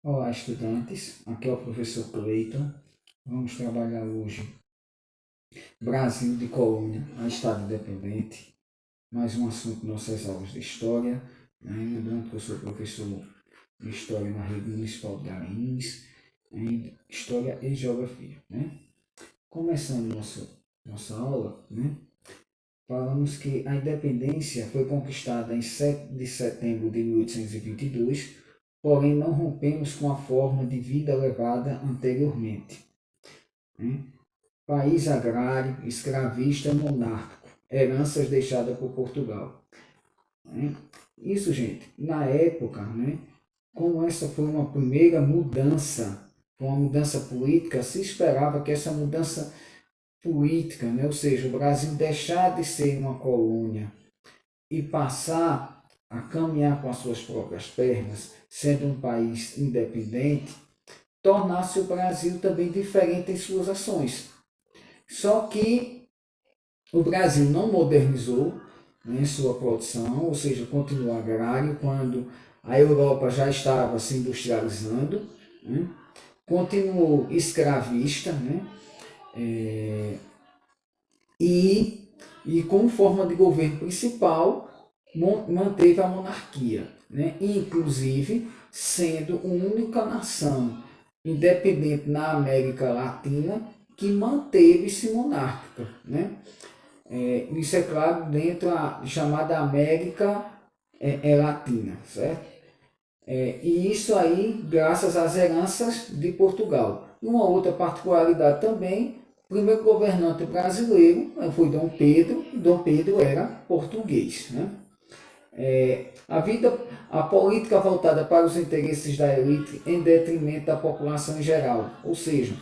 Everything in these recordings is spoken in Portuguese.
Olá, estudantes. Aqui é o professor Cleiton. Vamos trabalhar hoje Brasil de colônia a Estado independente. Mais um assunto em nossas aulas de História. Lembrando que eu sou professor de História na Rede Municipal de Garanhuns, em História e Geografia. Começando nossa aula, falamos que a independência foi conquistada em 7 de setembro de 1822, porém não rompemos com a forma de vida levada anteriormente. País agrário, escravista, monárquico, heranças deixadas por Portugal. Isso, gente, na época, como essa foi uma primeira mudança, uma mudança política, se esperava que essa mudança política, ou seja, o Brasil deixar de ser uma colônia e passar a caminhar com as suas próprias pernas, sendo um país independente, tornasse o Brasil também diferente em suas ações. Só que o Brasil não modernizou sua produção, ou seja, continuou agrário quando a Europa já estava se industrializando, continuou escravista, e como forma de governo principal manteve a monarquia, inclusive sendo a única nação independente na América Latina que manteve-se monárquica. Isso é claro dentro da chamada América Latina, certo? E isso aí graças às heranças de Portugal. E uma outra particularidade também, o primeiro governante brasileiro foi Dom Pedro, e Dom Pedro era português. A política voltada para os interesses da elite em detrimento da população em geral, ou seja,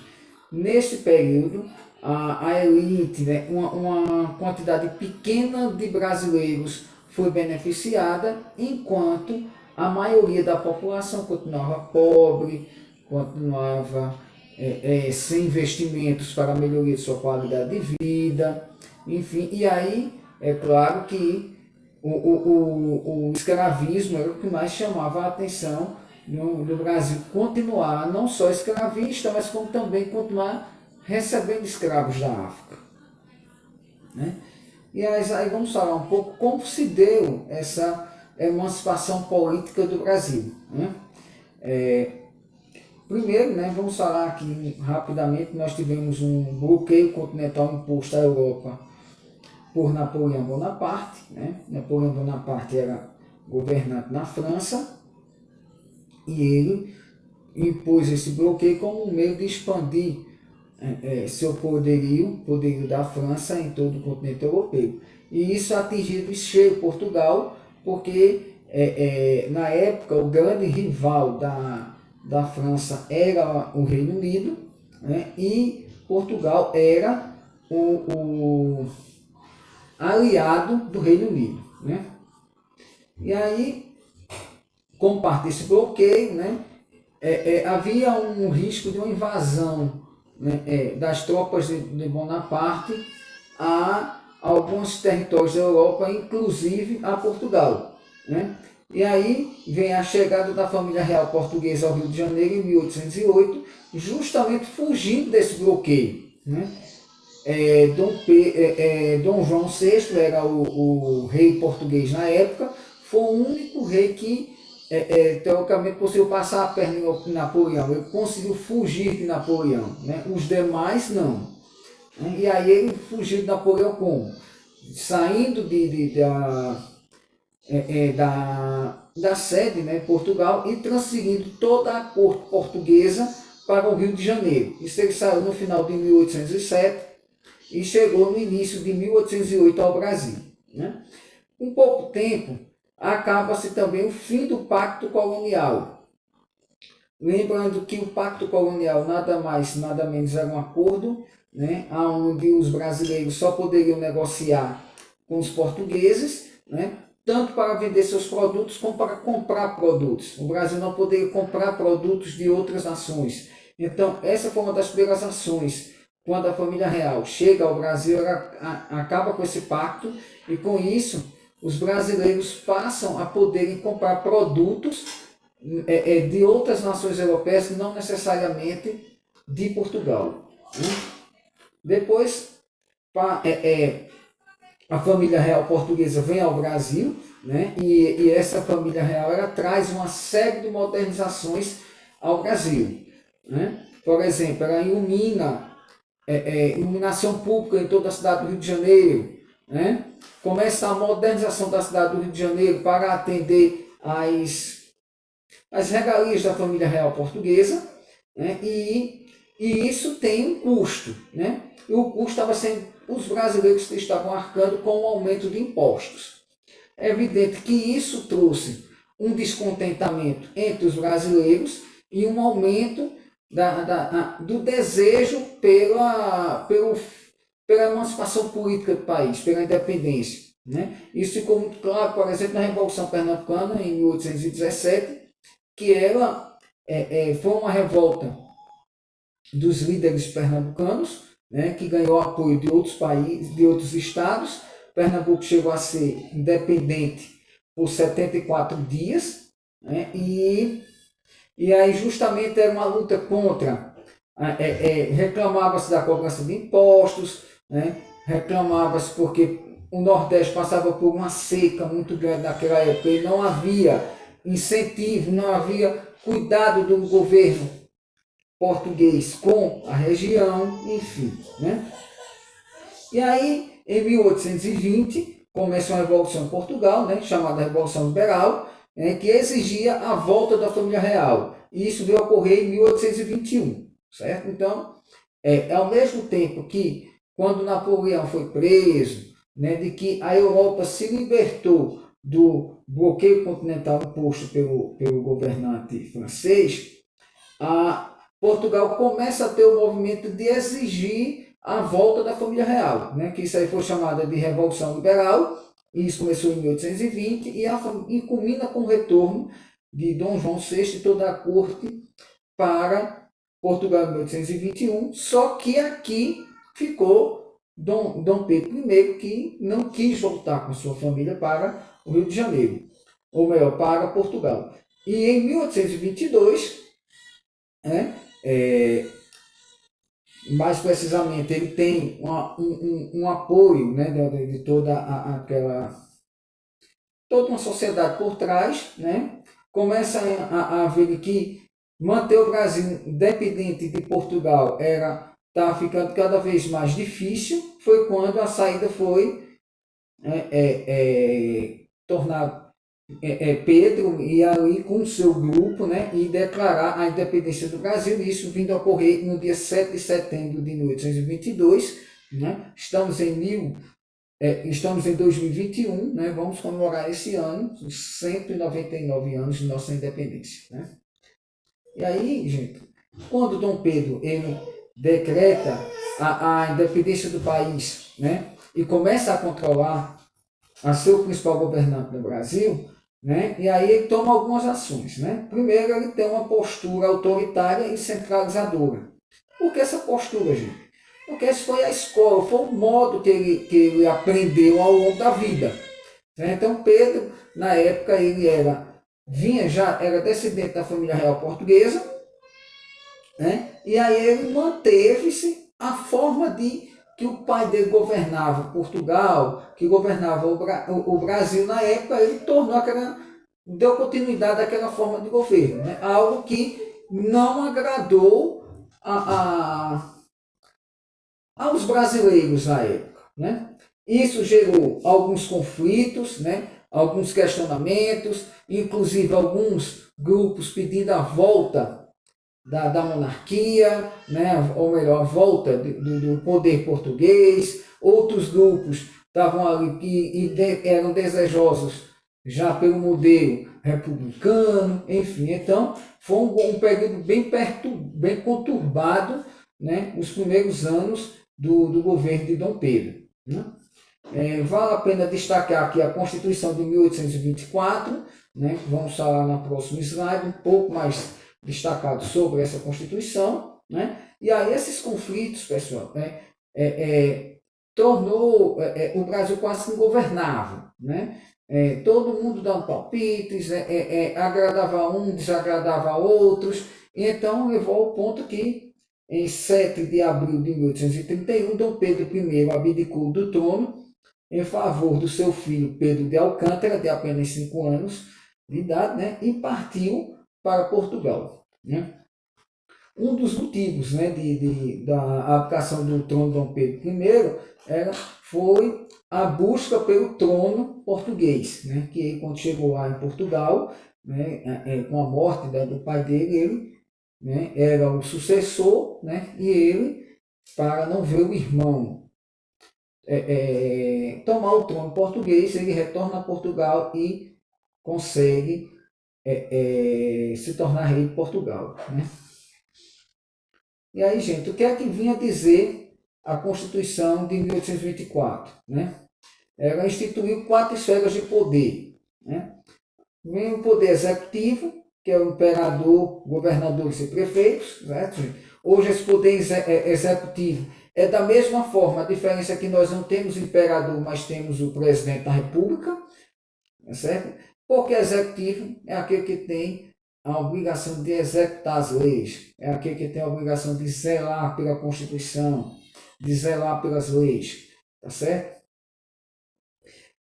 neste período a elite, uma quantidade pequena de brasileiros foi beneficiada, enquanto a maioria da população continuava pobre, continuava sem investimentos para a melhoria de sua qualidade de vida, enfim, e aí é claro que o escravismo era o que mais chamava a atenção no Brasil, continuar não só escravista, mas como também continuar recebendo escravos da África. E aí vamos falar um pouco como se deu essa emancipação política do Brasil. Primeiro, vamos falar aqui rapidamente, nós tivemos um bloqueio continental imposto à Europa por Napoleão Bonaparte. Napoleão Bonaparte era governante na França e ele impôs esse bloqueio como um meio de expandir seu poderio da França em todo o continente europeu. E isso atingiu em cheio Portugal, porque na época o grande rival da França era o Reino Unido, e Portugal era o aliado do Reino Unido. E aí, como parte desse bloqueio, havia um risco de uma invasão das tropas de Bonaparte a alguns territórios da Europa, inclusive a Portugal. E aí vem a chegada da família real portuguesa ao Rio de Janeiro em 1808, justamente fugindo desse bloqueio. Dom João VI era o rei português na época, foi o único rei que teoricamente conseguiu passar a perna em Napoleão, ele conseguiu fugir de Napoleão, os demais não. E aí ele fugiu de Napoleão como? Saindo da sede, Portugal, e transferindo toda a corte portuguesa para o Rio de Janeiro. Isso ele saiu no final de 1807 e chegou no início de 1808 ao Brasil. Com pouco tempo, acaba-se também o fim do Pacto Colonial. Lembrando que o Pacto Colonial nada mais, nada menos era um acordo, onde os brasileiros só poderiam negociar com os portugueses, tanto para vender seus produtos como para comprar produtos. O Brasil não poderia comprar produtos de outras nações. Então, essa foi uma das primeiras ações. Quando a família real chega ao Brasil, ela acaba com esse pacto e, com isso, os brasileiros passam a poderem comprar produtos de outras nações europeias, não necessariamente de Portugal. Né? Depois, a família real portuguesa vem ao Brasil, né? E essa família real ela traz uma série de modernizações ao Brasil. Né? Por exemplo, ela ilumina iluminação pública em toda a cidade do Rio de Janeiro. Né? Começa a modernização da cidade do Rio de Janeiro para atender as regalias da família real portuguesa. Né? E isso tem um custo. Né? E o custo estava sendo os brasileiros que estavam arcando com o aumento de impostos. É evidente que isso trouxe um descontentamento entre os brasileiros e um aumento do desejo pela emancipação política do país, pela independência. Né? Isso ficou muito claro, por exemplo, na Revolução Pernambucana, em 1817, que ela foi uma revolta dos líderes pernambucanos, né, que ganhou apoio de outros países, de outros estados. Pernambuco chegou a ser independente por 74 dias, né, e aí justamente era uma luta contra, reclamava-se da cobrança de impostos, né, reclamava-se porque o Nordeste passava por uma seca muito grande naquela época e não havia incentivo, não havia cuidado do governo português com a região, enfim. Né? E aí, em 1820, começa uma revolução em Portugal, né, chamada Revolução Liberal, né, que exigia a volta da família real. E isso veio ocorrer em 1821, certo? Então, ao mesmo tempo que, quando Napoleão foi preso, né, de que a Europa se libertou do bloqueio continental imposto pelo governante francês, Portugal começa a ter o movimento de exigir a volta da família real, né? Que isso aí foi chamada de Revolução Liberal, e isso começou em 1820 e culmina com o retorno de Dom João VI e toda a corte para Portugal em 1821, só que aqui ficou Dom Pedro I, que não quis voltar com sua família para o Rio de Janeiro, ou melhor, para Portugal. E em 1822, né, mais precisamente, ele tem um apoio, né, de toda toda uma sociedade por trás, né, começa a ver que manter o Brasil independente de Portugal está ficando cada vez mais difícil. Foi quando a saída foi tornar Pedro ir ali com o seu grupo, né, e declarar a independência do Brasil, isso vindo a ocorrer no dia 7 de setembro de 1822. Né? Estamos em 2021, né? Vamos comemorar esse ano, os 199 anos de nossa independência. Né? E aí, gente, quando Dom Pedro ele decreta a independência do país, né, e começa a controlar a ser o principal governante do Brasil, né? E aí ele toma algumas ações. Né? Primeiro, ele tem uma postura autoritária e centralizadora. Por que essa postura, gente? Porque essa foi a escola, foi o modo que ele aprendeu ao longo da vida. Né? Então, Pedro, na época, ele era descendente da família real portuguesa, né? E aí ele manteve-se a forma que o pai dele governava Portugal, que governava o Brasil na época, ele deu continuidade àquela forma de governo, né? Algo que não agradou aos brasileiros na época. Né? Isso gerou alguns conflitos, né? Alguns questionamentos, inclusive alguns grupos pedindo a volta da monarquia, né? Ou melhor, a volta do poder português. Outros grupos estavam ali que eram desejosos já pelo modelo republicano, enfim. Então, foi um período bem conturbado, né? Os primeiros anos do governo de Dom Pedro. Né? Vale a pena destacar aqui a Constituição de 1824, né? Vamos falar na próxima slide, um pouco mais destacado sobre essa Constituição. Né? E aí esses conflitos, pessoal, né? Tornou o Brasil quase ingovernável. Né? todo mundo dando palpites, agradava um, desagradava outros. Então levou ao ponto que, em 7 de abril de 1831, Dom Pedro I abdicou do trono em favor do seu filho Pedro de Alcântara, de apenas 5 anos de idade, né, e partiu para Portugal. Né? Um dos motivos, né, da abdicação do trono de Dom Pedro I foi a busca pelo trono português, né, que quando chegou lá em Portugal, né, com a morte do pai dele, ele, né, era o sucessor, né, e ele, para não ver o irmão tomar o trono português, ele retorna a Portugal e consegue se tornar rei de Portugal. Né? E aí, gente, o que é que vinha dizer a Constituição de 1824? Né? Ela instituiu 4 esferas de poder. Né? Vem o poder executivo, que é o imperador, governadores e prefeitos. Certo? Hoje esse poder executivo é da mesma forma, a diferença é que nós não temos imperador, mas temos o presidente da república, certo? Porque executivo é aquele que tem a obrigação de executar as leis, é aquele que tem a obrigação de zelar pela Constituição, de zelar pelas leis, tá certo?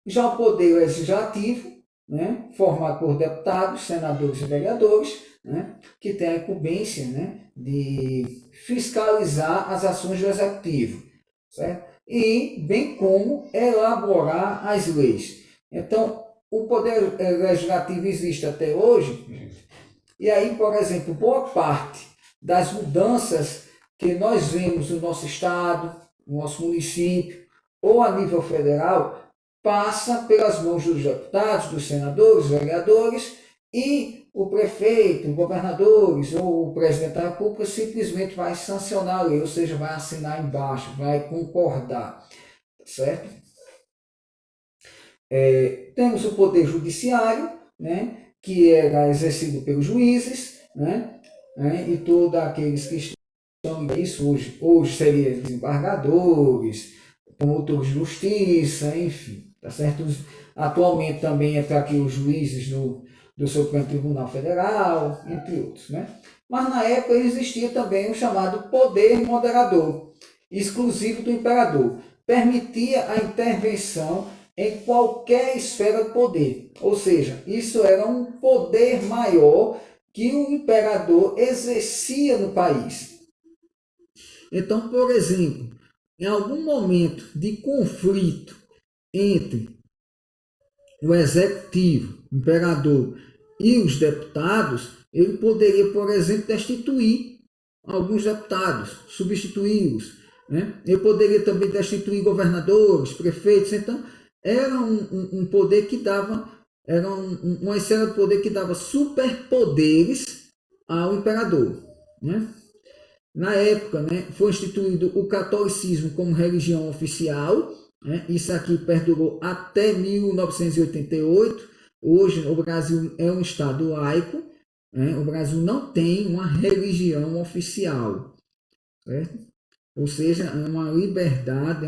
Já o poder legislativo, né, formado por deputados, senadores e vereadores, né, que tem a incumbência, né, de fiscalizar as ações do executivo, certo? E bem como elaborar as leis. Então, o poder legislativo existe até hoje, e aí, por exemplo, boa parte das mudanças que nós vemos no nosso estado, no nosso município, ou a nível federal, passa pelas mãos dos deputados, dos senadores, vereadores, e o prefeito, os governadores ou o presidente da República simplesmente vai sancionar a lei, ou seja, vai assinar embaixo, vai concordar, certo? Temos o poder judiciário, né, que era exercido pelos juízes, né, e todos aqueles que estão isso hoje seriam desembargadores, promotores de justiça, enfim, tá certo? Atualmente também entra aqui os juízes do Supremo Tribunal Federal, entre outros, né? Mas na época existia também o chamado poder moderador, exclusivo do imperador, permitia a intervenção em qualquer esfera de poder, ou seja, isso era um poder maior que o imperador exercia no país. Então, por exemplo, em algum momento de conflito entre o executivo, o imperador e os deputados, ele poderia, por exemplo, destituir alguns deputados, substituí-los. Né? Ele poderia também destituir governadores, prefeitos. Então, era um poder que dava, era uma esfera de poder que dava superpoderes ao imperador. Né? Na época, né, foi instituído o catolicismo como religião oficial, né? Isso aqui perdurou até 1988. Hoje o Brasil é um estado laico, né? O Brasil não tem uma religião oficial, certo? Ou seja, é uma liberdade,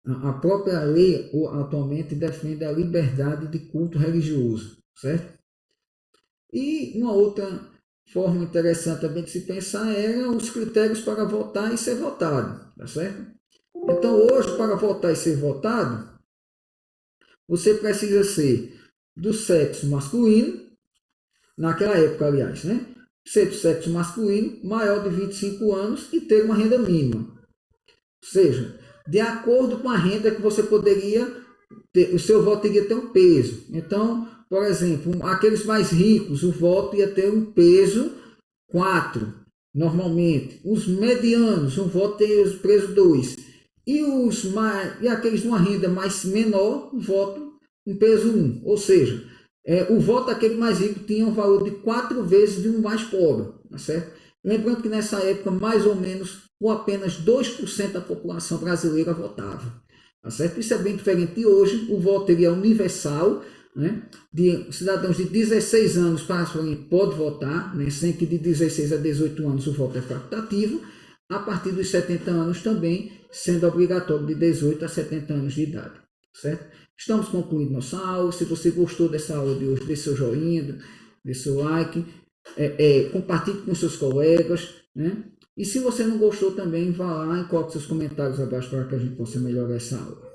a própria lei atualmente defende a liberdade de culto religioso, certo? E uma outra forma interessante também de se pensar eram os critérios para votar e ser votado, tá certo? Então hoje, para votar e ser votado, você precisa ser do sexo masculino, naquela época, aliás, né? Ser do sexo masculino, maior de 25 anos e ter uma renda mínima. Ou seja, de acordo com a renda que você poderia ter, o seu voto iria ter um peso. Então, por exemplo, aqueles mais ricos, o voto ia ter um peso 4, normalmente. Os medianos, um voto tem peso 2. E aqueles de uma renda mais menor, o voto um peso 1. Ou seja, o voto daquele mais rico tinha um valor de 4 vezes de um mais pobre. Tá certo? Lembrando que nessa época, mais ou menos, com apenas 2% da população brasileira votava. Tá certo? Isso é bem diferente de hoje. O voto ele é universal, né? De cidadãos de 16 anos para frente pode votar, né? Sem que de 16 a 18 anos o voto é facultativo. A partir dos 70 anos também, sendo obrigatório de 18 a 70 anos de idade. certo? Estamos concluindo nossa aula. Se você gostou dessa aula de hoje, dê seu joinha, dê seu like, compartilhe com seus colegas, né? E se você não gostou também, vá lá e coloque seus comentários abaixo para que a gente possa melhorar essa aula.